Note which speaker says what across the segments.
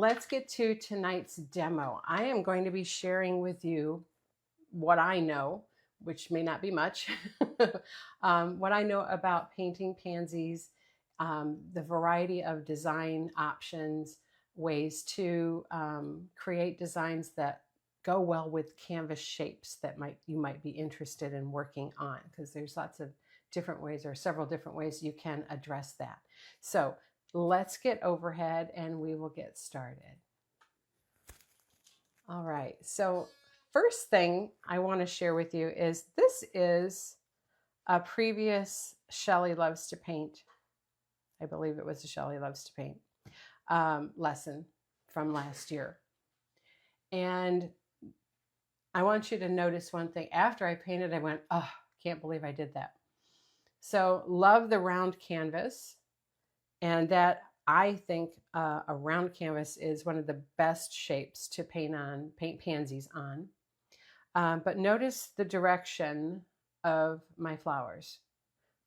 Speaker 1: let's get to tonight's demo. I am going to be sharing with you what I know, which may not be much, what I know about painting pansies, the variety of design options, ways to create designs that go well with canvas shapes that you might be interested in working on, because there's lots of different ways, or several different ways you can address that. So let's get overhead and we will get started. All right, so first thing I want to share with you is this is a previous Shelley Loves to Paint. I believe it was a Shelley Loves to Paint lesson from last year. And I want you to notice one thing. After I painted, I went, oh, can't believe I did that. So love the round canvas. And that, I think a round canvas is one of the best shapes to paint pansies on. But notice the direction of my flowers.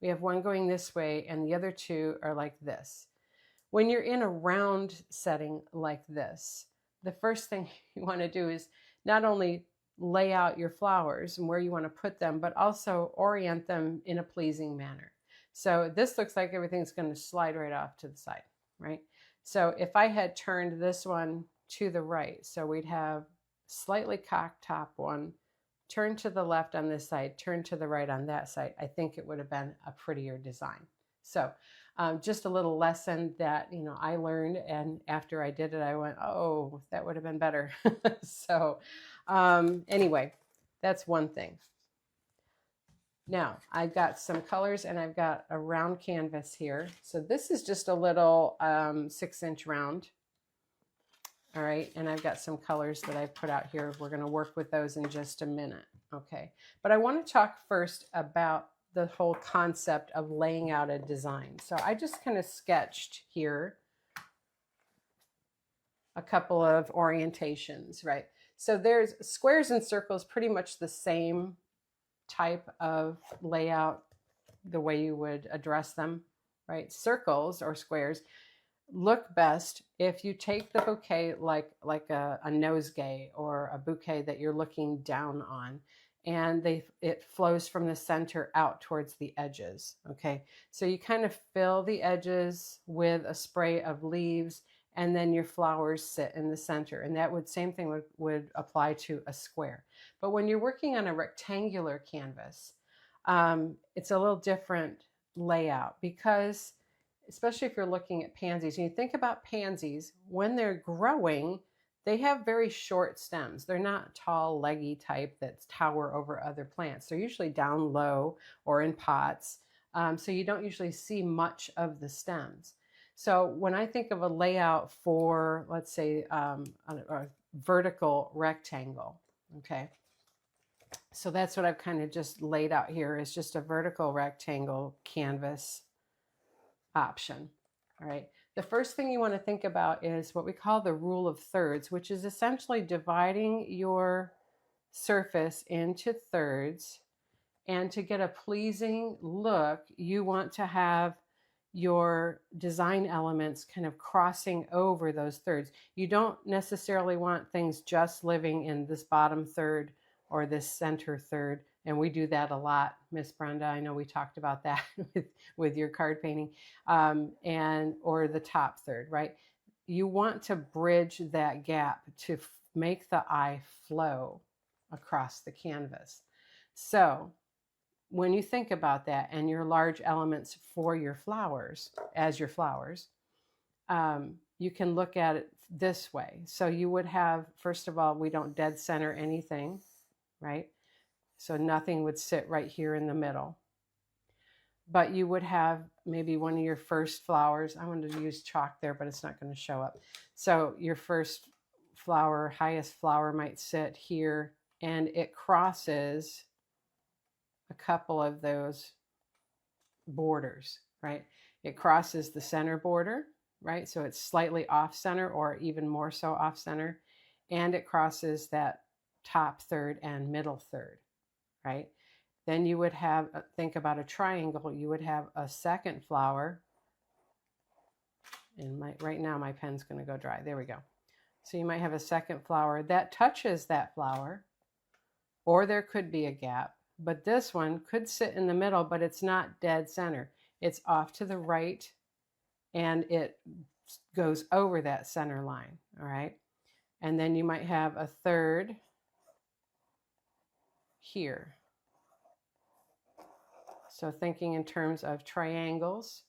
Speaker 1: We have one going this way and the other two are like this. When you're in a round setting like this, the first thing you want to do is not only lay out your flowers and where you want to put them, but also orient them in a pleasing manner. So this looks like everything's going to slide right off to the side, right? So if I had turned this one to the right, so we'd have slightly cocked top one, turn to the left on this side, turn to the right on that side, I think it would have been a prettier design. So just a little lesson that, you know, I learned, and after I did it, I went, oh, that would have been better. So anyway, that's one thing. Now I've got some colors and I've got a round canvas here. So this is just a little 6-inch round. All right, and I've got some colors that I've put out here. We're going to work with those in just a minute. Okay, but I want to talk first about the whole concept of laying out a design. So I just kind of sketched here a couple of orientations, right? So there's squares and circles, pretty much the same type of layout, the way you would address them, right? Circles or squares look best if you take the bouquet like a nosegay or a bouquet that you're looking down on, and it flows from the center out towards the edges. Okay, so you kind of fill the edges with a spray of leaves, and then your flowers sit in the center, and that same thing would apply to a square. But when you're working on a rectangular canvas, it's a little different layout, because especially if you're looking at pansies, and you think about pansies, when they're growing, they have very short stems. They're not tall, leggy type that tower over other plants. They're usually down low or in pots, so you don't usually see much of the stems. So when I think of a layout for, let's say, a vertical rectangle, okay, so that's what I've kind of just laid out here, is just a vertical rectangle canvas option. All right. The first thing you want to think about is what we call the rule of thirds, which is essentially dividing your surface into thirds. And to get a pleasing look, you want to have your design elements kind of crossing over those thirds. You don't necessarily want things just living in this bottom third or this center third. And we do that a lot, Miss Brenda. I know we talked about that with your card painting, or the top third, right? You want to bridge that gap to make the eye flow across the canvas. So when you think about that and your large elements for your flowers, as your flowers, you can look at it this way. So you would have, first of all, we don't dead center anything, right? So nothing would sit right here in the middle. But you would have maybe one of your first flowers. I wanted to use chalk there, but it's not going to show up. So your first flower, highest flower, might sit here, and it crosses a couple of those borders, right? It crosses the center border, right? So it's slightly off center, or even more so off center. And it crosses that top third and middle third, right? Then you would have, think about a triangle, you would have a second flower, and right now my pen's going to go dry. There we go. So you might have a second flower that touches that flower, or there could be a gap. But this one could sit in the middle, but it's not dead center. It's off to the right, and it goes over that center line, all right? And then you might have a third here. So thinking in terms of triangles.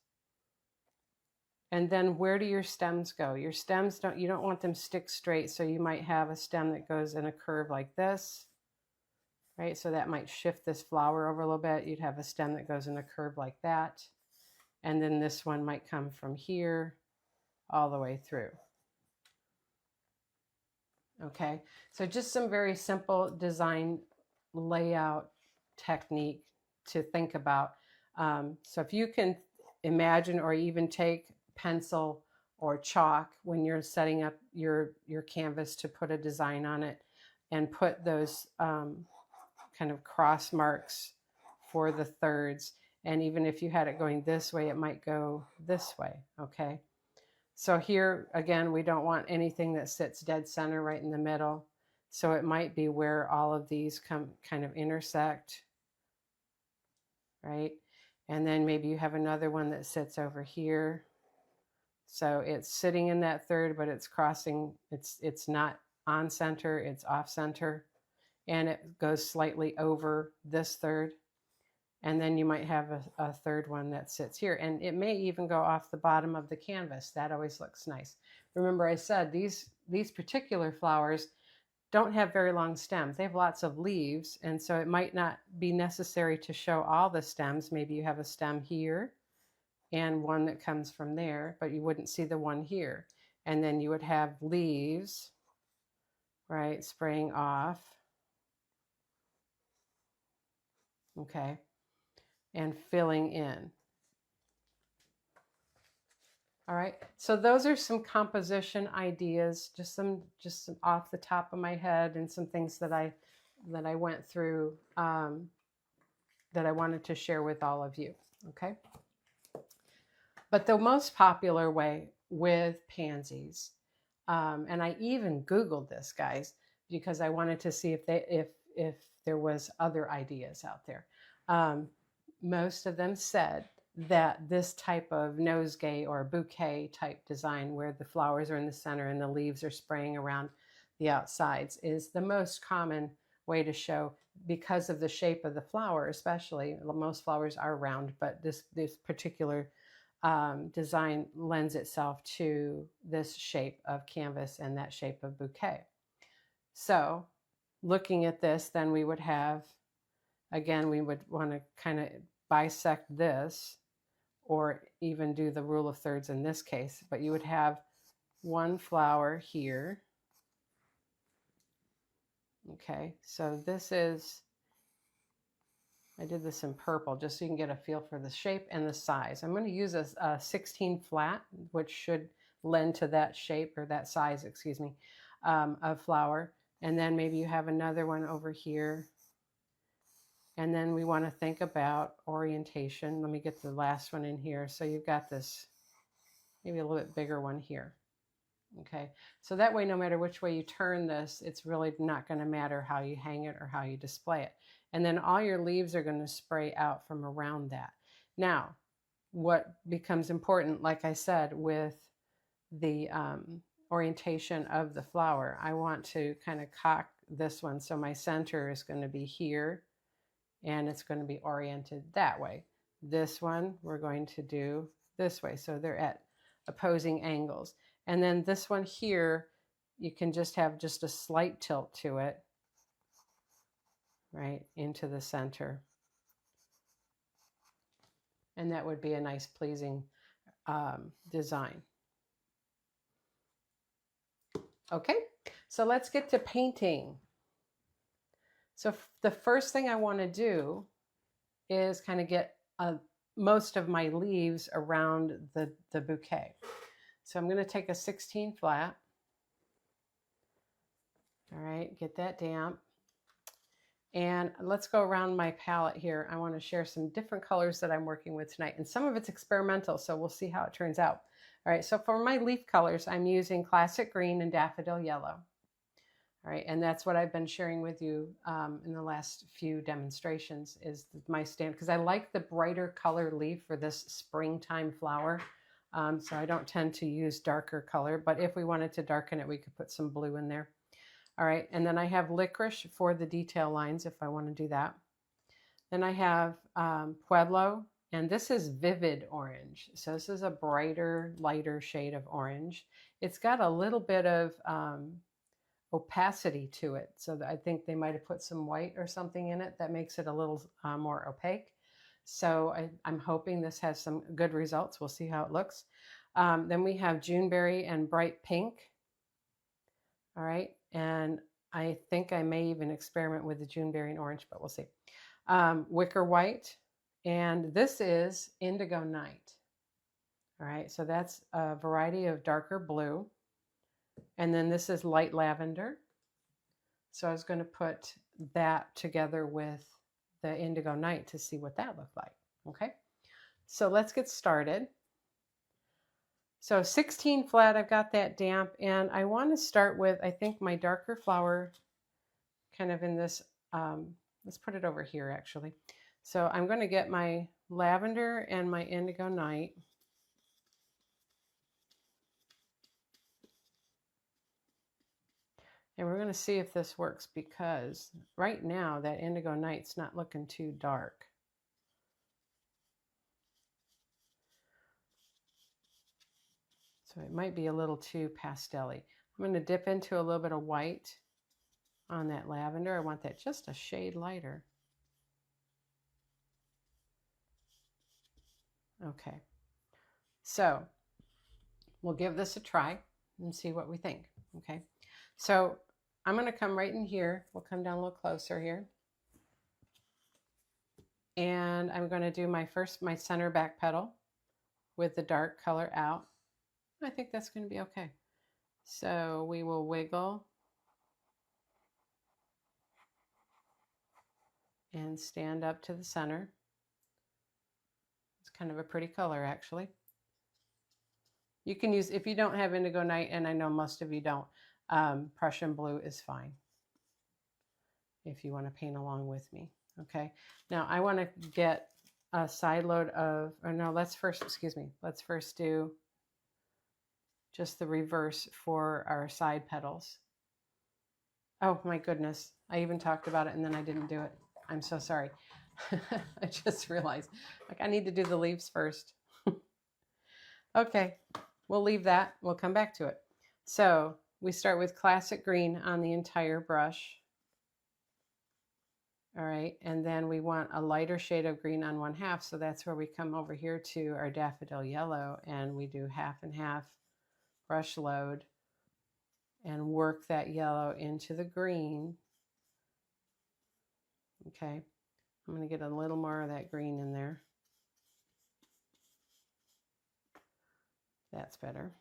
Speaker 1: And then where do your stems go? Your stems you don't want them stick straight, so you might have a stem that goes in a curve like this, right? So that might shift this flower over a little bit. You'd have a stem that goes in a curve like that. And then this one might come from here all the way through. Okay, so just some very simple design layout technique to think about. So if you can imagine or even take pencil or chalk when you're setting up your canvas to put a design on it, and put those kind of cross marks for the thirds. And even if you had it going this way, it might go this way, okay? So here, again, we don't want anything that sits dead center right in the middle. So it might be where all of these kind of intersect, right? And then maybe you have another one that sits over here. So it's sitting in that third, but it's crossing, it's not on center, it's off center. And it goes slightly over this third. And then you might have a third one that sits here. And it may even go off the bottom of the canvas. That always looks nice. Remember I said these particular flowers don't have very long stems. They have lots of leaves. And so it might not be necessary to show all the stems. Maybe you have a stem here and one that comes from there, but you wouldn't see the one here. And then you would have leaves, right, spraying off. Okay. And filling in. All right, so those are some composition ideas, just some off the top of my head, and some things that I went through that I wanted to share with all of you. Okay, but the most popular way with pansies, and I even Googled this, guys, because I wanted to see if there was other ideas out there. Most of them said that this type of nosegay or bouquet type design, where the flowers are in the center and the leaves are spraying around the outsides, is the most common way to show, because of the shape of the flower. Especially, most flowers are round, but this particular design lends itself to this shape of canvas and that shape of bouquet. So looking at this, then we would have, again, we would want to kind of bisect this, or even do the rule of thirds in this case, but you would have one flower here. Okay, so this is, I did this in purple just so you can get a feel for the shape and the size. I'm going to use a 16 flat, which should lend to that shape, or that size, excuse me, of flower. And then maybe you have another one over here. And then we want to think about orientation. Let me get the last one in here. So you've got this, maybe a little bit bigger one here. Okay, so that way, no matter which way you turn this, it's really not going to matter how you hang it or how you display it. And then all your leaves are going to spray out from around that. Now, what becomes important, like I said, with the orientation of the flower, I want to kind of cock this one. So my center is going to be here, and it's going to be oriented that way. This one we're going to do this way. So they're at opposing angles. And then this one here, you can just have just a slight tilt to it, right, into the center. And that would be a nice, pleasing design. Okay, so let's get to painting. So the first thing I want to do is kind of get most of my leaves around the bouquet. So I'm going to take a 16 flat. All right, get that damp. And let's go around my palette here. I want to share some different colors that I'm working with tonight. And some of it's experimental, so we'll see how it turns out. All right, so for my leaf colors, I'm using classic green and daffodil yellow. All right, and that's what I've been sharing with you in the last few demonstrations is my stand, because I like the brighter color leaf for this springtime flower. So I don't tend to use darker color, but if we wanted to darken it, we could put some blue in there. All right, and then I have licorice for the detail lines if I want to do that. Then I have Pueblo, and this is vivid orange. So this is a brighter, lighter shade of orange. It's got a little bit of opacity to it. So I think they might have put some white or something in it that makes it a little more opaque. So I'm hoping this has some good results. We'll see how it looks. Then we have Juneberry and Bright Pink. All right. And I think I may even experiment with the Juneberry and Orange, but we'll see. Wicker White. And this is Indigo Night. All right. So that's a variety of darker blue. And then this is Light Lavender. So I was going to put that together with the Indigo Night to see what that looked like. Okay. So let's get started. So 16 flat, I've got that damp, and I want to start with, I think, my darker flower kind of in this, let's put it over here actually. So I'm going to get my lavender and my Indigo Night. And we're going to see if this works, because right now that Indigo Night's not looking too dark. So it might be a little too pastel-y. I'm going to dip into a little bit of white on that lavender. I want that just a shade lighter. Okay. So we'll give this a try and see what we think. Okay. So I'm going to come right in here. We'll come down a little closer here. And I'm going to do my center back petal with the dark color out. I think that's going to be okay. So we will wiggle and stand up to the center. It's kind of a pretty color, actually. You can use, if you don't have Indigo Night, and I know most of you don't, Prussian blue is fine if you want to paint along with me. Okay, now I want to get a side load of, or no, let's first do just the reverse for our side petals. Oh my goodness, I even talked about it and then I didn't do it. I'm so sorry. I just realized, like, I need to do the leaves first. Okay, we'll leave that. We'll come back to it. So we start with classic green on the entire brush. All right, and then we want a lighter shade of green on 1/2. So that's where we come over here to our daffodil yellow, and we do 1/2 and 1/2 brush load and work that yellow into the green. Okay, I'm going to get a little more of that green in there. That's better.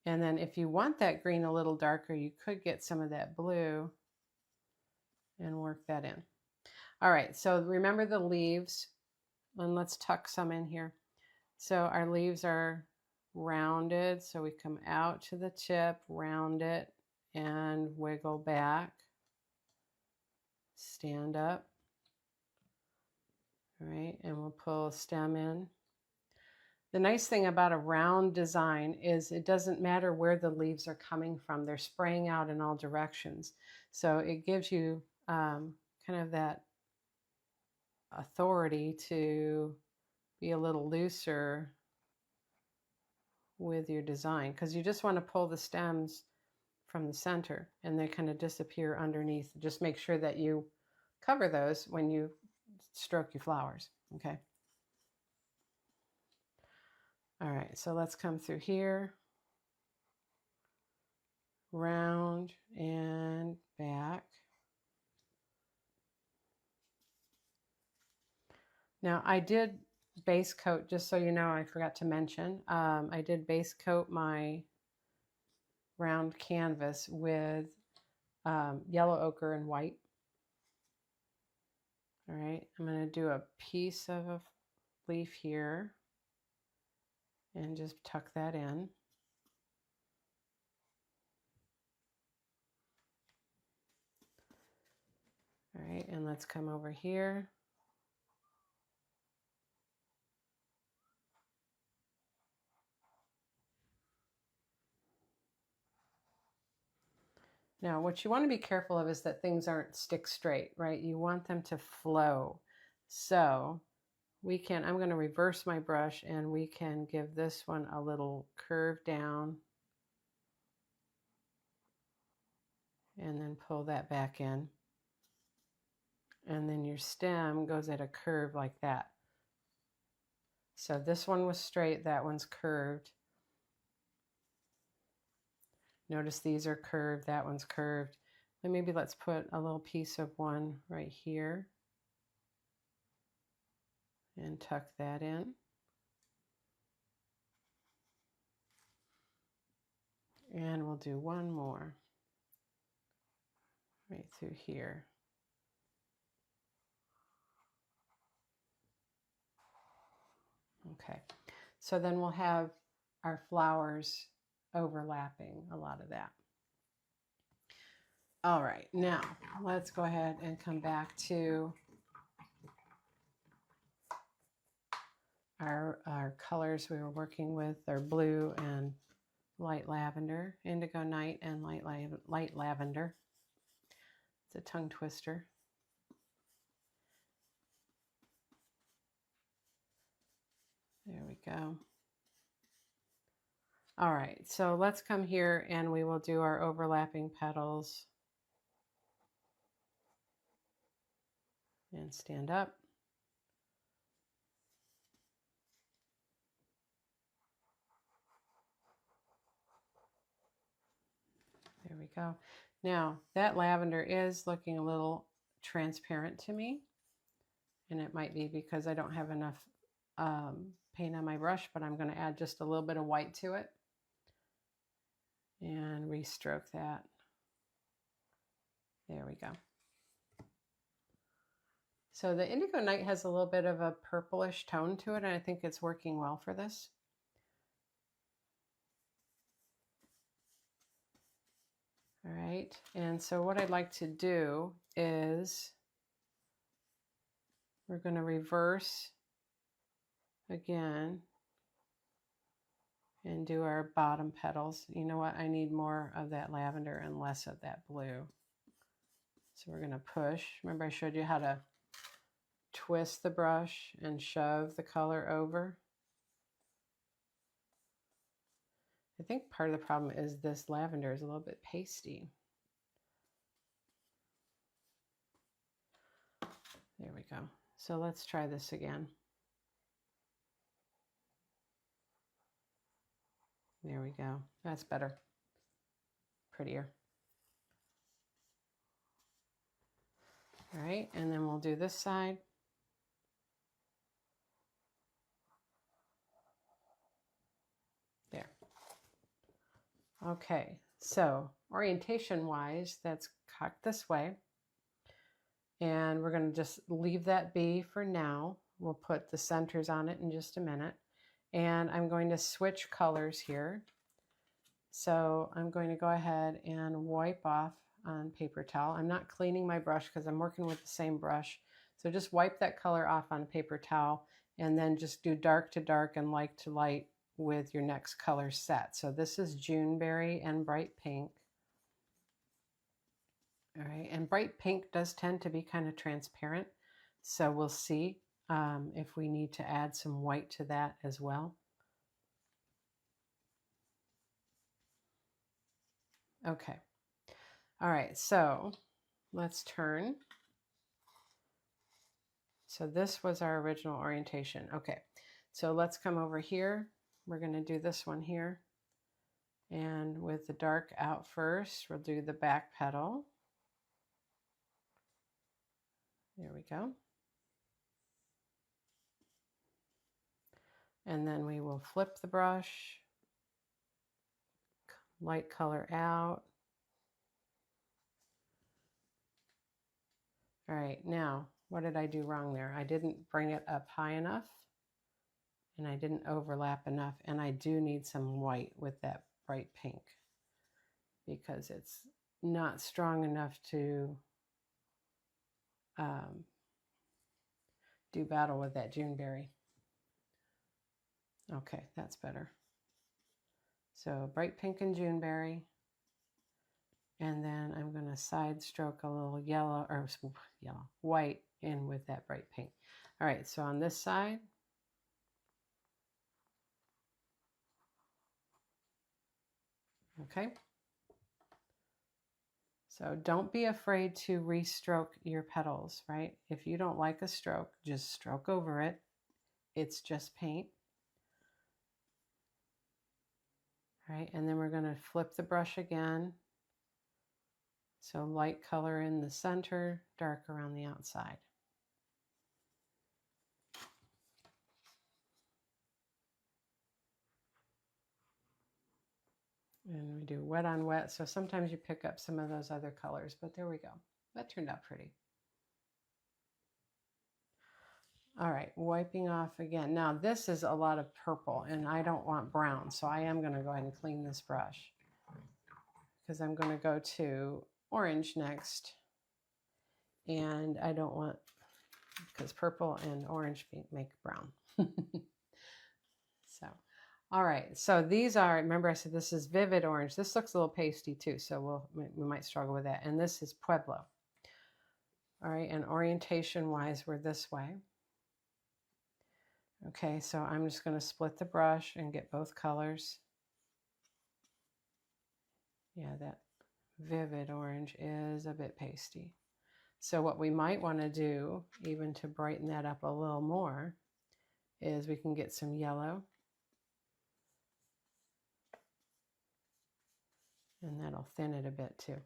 Speaker 1: And then if you want that green a little darker, you could get some of that blue and work that in. All right, so remember the leaves, and let's tuck some in here. So our leaves are rounded, so we come out to the tip, round it, and wiggle back. Stand up. All right, and we'll pull a stem in. The nice thing about a round design is it doesn't matter where the leaves are coming from. They're spraying out in all directions. So it gives you kind of that authority to be a little looser with your design, because you just want to pull the stems from the center and they kind of disappear underneath. Just make sure that you cover those when you stroke your flowers. Okay. All right, so let's come through here, round and back. Now I did base coat, just so you know, I forgot to mention, I did base coat my round canvas with yellow ochre and white. All right, I'm going to do a piece of a leaf here. and just tuck that in. All right, and let's come over here. Now, what you want to be careful of is that things aren't stick straight, right? You want them to flow. So we can, I'm going to reverse my brush and we can give this one a little curve down and then pull that back in. And then your stem goes at a curve like that. So this one was straight, that one's curved. Notice these are curved, that one's curved. And maybe let's put a little piece of one right here and tuck that in. And we'll do one more right through here. Okay, so then we'll have our flowers overlapping a lot of that. All right, now let's go ahead and come back to our colors we were working with, our blue and light lavender, indigo night and light lavender. It's a tongue twister. There we go. All right, so let's come here and we will do our overlapping petals and stand up. There we go. Now that lavender is looking a little transparent to me, and it might be because I don't have enough paint on my brush, but I'm going to add just a little bit of white to it and restroke that. There we go. So the indigo night has a little bit of a purplish tone to it, and I think it's working well for this. All right, and so what I'd like to do is we're going to reverse again and do our bottom petals. You know what? I need more of that lavender and less of that blue. So we're going to push. Remember I showed you how to twist the brush and shove the color over? I think part of the problem is this lavender is a little bit pasty. There we go. So let's try this again. There we go. That's better. Prettier. All right, and then we'll do this side. There. Okay, so orientation-wise, that's cocked this way. And we're going to just leave that be for now. We'll put the centers on it in just a minute. And I'm going to switch colors here. So I'm going to go ahead and wipe off on paper towel. I'm not cleaning my brush because I'm working with the same brush. So just wipe that color off on a paper towel and then just do dark to dark and light to light with your next color set. So this is Juneberry and Bright Pink. All right, and bright pink does tend to be kind of transparent. So we'll see if we need to add some white to that as well. Okay. All right, so let's turn. So this was our original orientation. Okay, so let's come over here. We're going to do this one here. And with the dark out first, we'll do the back petal. There we go. And then we will flip the brush, light color out. All right, now, what did I do wrong there? I didn't bring it up high enough. and I didn't overlap enough, and I do need some white with that bright pink because it's not strong enough to do battle with that Juneberry. Okay, that's better. So bright pink and Juneberry, and then I'm going to side stroke a little yellow, or white in with that bright pink. All right, so on this side, okay. So don't be afraid to restroke your petals, right? If you don't like a stroke, just stroke over it. It's just paint. All right, and then we're going to flip the brush again. So light color in the center, dark around the outside. And we do wet on wet. So sometimes you pick up some of those other colors, but there we go. That turned out pretty. All right, wiping off again. Now this is a lot of purple and I don't want brown. So I am gonna go ahead and clean this brush because I'm gonna go to orange next. And I don't want, because purple and orange make brown. So, all right. So these are, remember I said this is vivid orange. This looks a little pasty too. So we might struggle with that. And this is Pueblo. All right. And orientation wise, we're this way. Okay. So I'm just going to split the brush and get both colors. Yeah, that vivid orange is a bit pasty. So what we might want to do, even to brighten that up a little more, is we can get some yellow. And that'll thin it a bit too.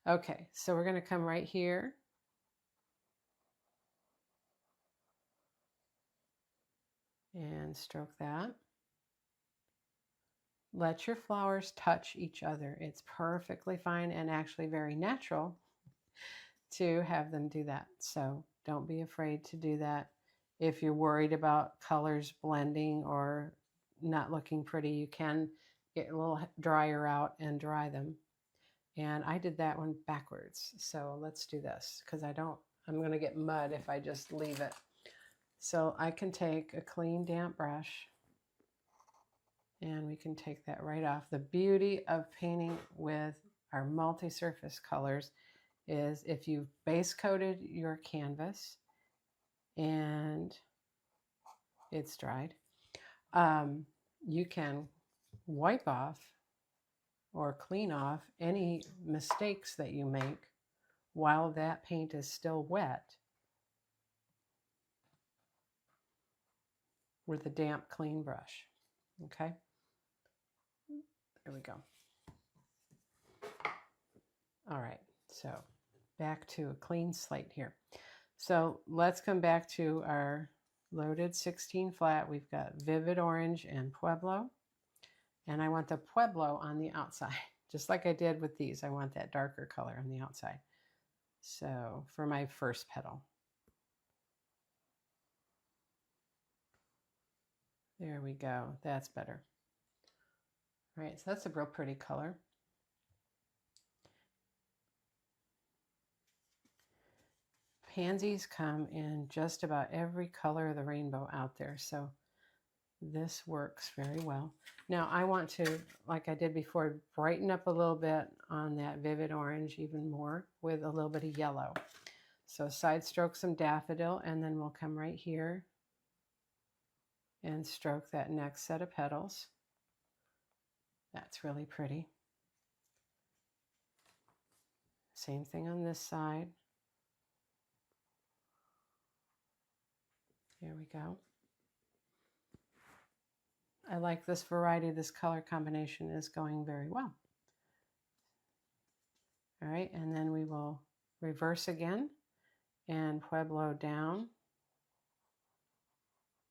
Speaker 1: Okay, so we're going to come right here. And stroke that. Let your flowers touch each other. It's perfectly fine and actually very natural to have them do that. So don't be afraid to do that. If you're worried about colors blending or not looking pretty, you can get a little dryer out and dry them. And I did that one backwards. So let's do this because I'm going to get mud if I just leave it. So I can take a clean damp brush and we can take that right off. The beauty of painting with our multi-surface colors is if you've base coated your canvas and it's dried, you can wipe off or clean off any mistakes that you make while that paint is still wet with a damp, clean brush. Okay, there we go. All right, so back to a clean slate here. So let's come back to our loaded 16 flat. We've got vivid orange and Pueblo. And I want the Pueblo on the outside, just like I did with these. I want that darker color on the outside. So for my first petal. There we go. That's better. All right, so that's a real pretty color. Pansies come in just about every color of the rainbow out there. So this works very well. Now I want to, like I did before, brighten up a little bit on that vivid orange even more with a little bit of yellow. So side stroke some daffodil and then we'll come right here and stroke that next set of petals. That's really pretty. Same thing on this side. There we go. I like this variety. This color combination is going very well. All right, and then we will reverse again and Pueblo down.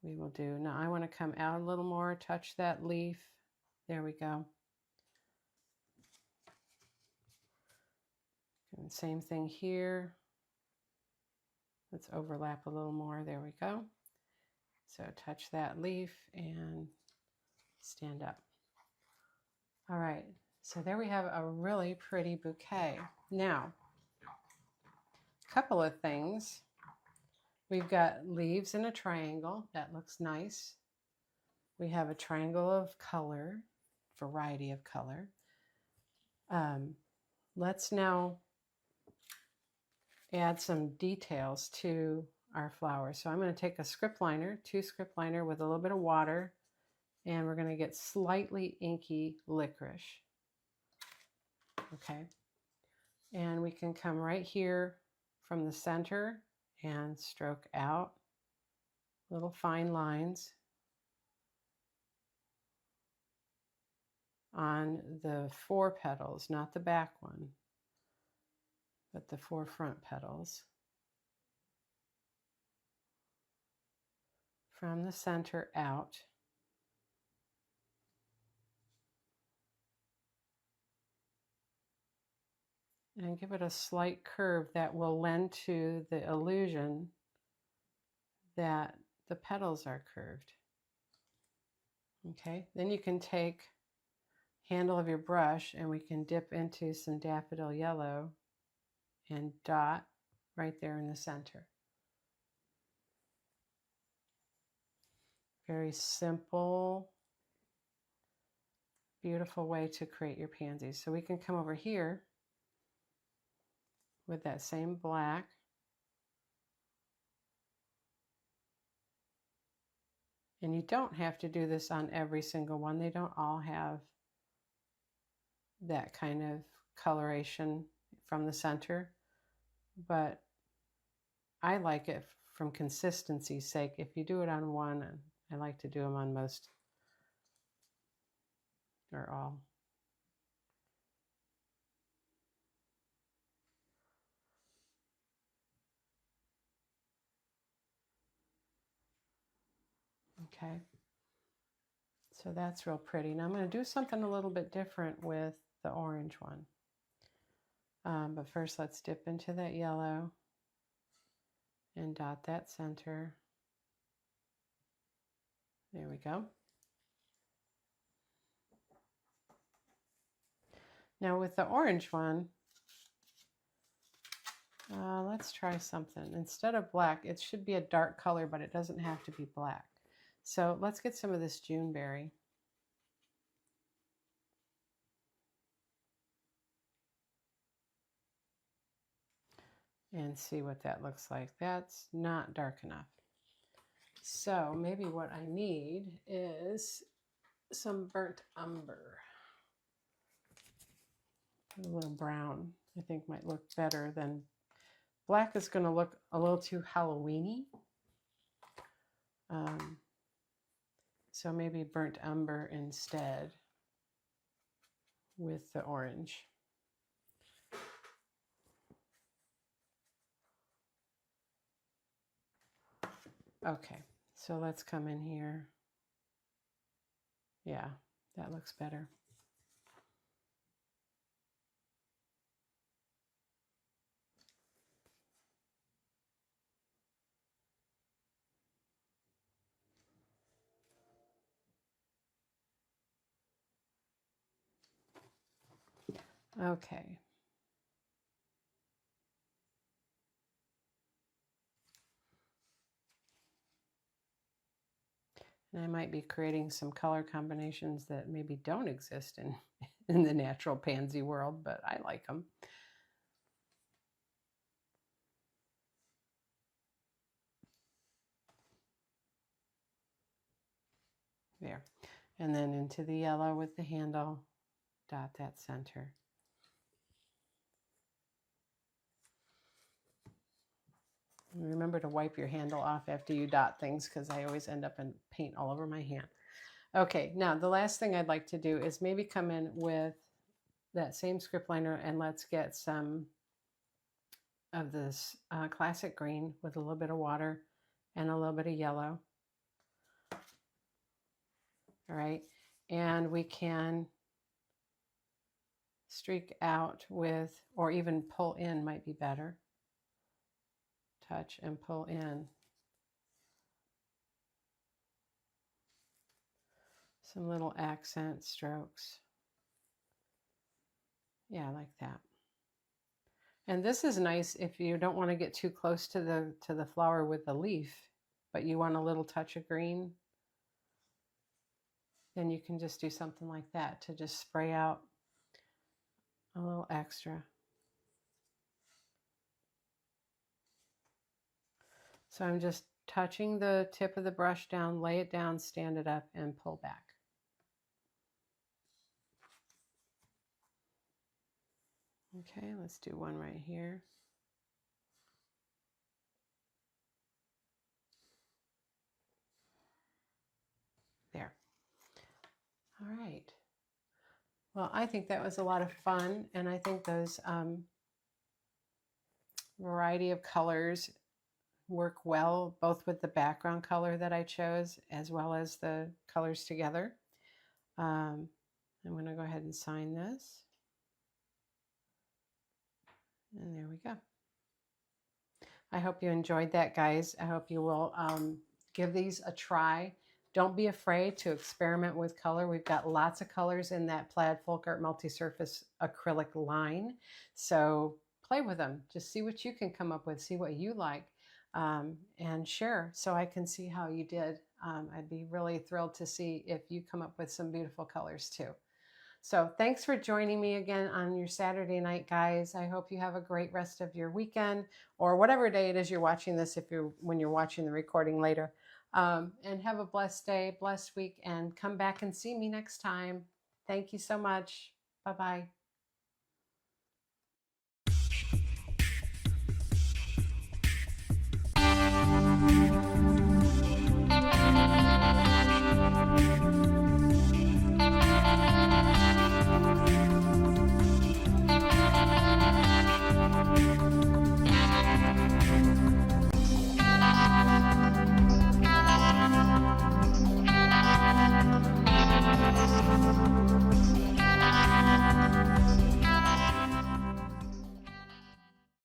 Speaker 1: We will do, now I want to come out a little more, touch that leaf. There we go. And same thing here. Let's overlap a little more. There we go. So touch that leaf and stand up. All right, so there we have a really pretty bouquet. Now, a couple of things. We've got leaves in a triangle. That looks nice. We have a triangle of color, variety of color. Let's now add some details to our flower. So I'm going to take a script liner, 2 script liner with a little bit of water, and we're going to get slightly inky licorice. Okay. And we can come right here from the center and stroke out little fine lines on the 4 petals, not the back one, but the 4 front petals. From the center out. And give it a slight curve that will lend to the illusion that the petals are curved. Okay, then you can take handle of your brush and we can dip into some daffodil yellow and dot right there in the center. Very simple, beautiful way to create your pansies. So we can come over here with that same black. And you don't have to do this on every single one. They don't all have that kind of coloration from the center, but I like it from consistency's sake. If you do it on one, I like to do them on most or all. Okay, so that's real pretty. Now I'm going to do something a little bit different with the orange one. But first let's dip into that yellow and dot that center. There we go. Now with the orange one, let's try something. Instead of black, it should be a dark color, but it doesn't have to be black. So let's get some of this Juneberry. And see what that looks like. That's not dark enough. So maybe what I need is some burnt umber. A little brown, I think, might look better than black. Is going to look a little too Halloween-y. So maybe burnt umber instead with the orange. Okay, so let's come in here. Yeah, that looks better. Okay. And I might be creating some color combinations that maybe don't exist in the natural pansy world, but I like them. There. And then into the yellow with the handle, dot that center. Remember to wipe your handle off after you dot things, because I always end up in paint all over my hand. Okay, now the last thing I'd like to do is maybe come in with that same script liner and let's get some of this classic green with a little bit of water and a little bit of yellow. All right, and we can streak out with, or even pull in might be better. Touch and pull in Some little accent strokes. Yeah, like that. And this is nice if you don't want to get too close to the flower with the leaf, but you want a little touch of green. Then you can just do something like that to just spray out a little extra. So I'm just touching the tip of the brush down, lay it down, stand it up, and pull back. Okay, let's do one right here. There. All right. Well, I think that was a lot of fun, and I think those variety of colors work well, both with the background color that I chose, as well as the colors together. I'm going to go ahead and sign this. And there we go. I hope you enjoyed that, guys. I hope you will give these a try. Don't be afraid to experiment with color. We've got lots of colors in that Plaid Folk Art Multi-Surface acrylic line. So play with them. Just see what you can come up with. See what you like. And share so I can see how you did. I'd be really thrilled to see if you come up with some beautiful colors too. So thanks for joining me again on your Saturday night, guys. I hope you have a great rest of your weekend or whatever day it is you're watching this when you're watching the recording later. And have a blessed day, blessed week, and come back and see me next time. Thank you so much. Bye-bye.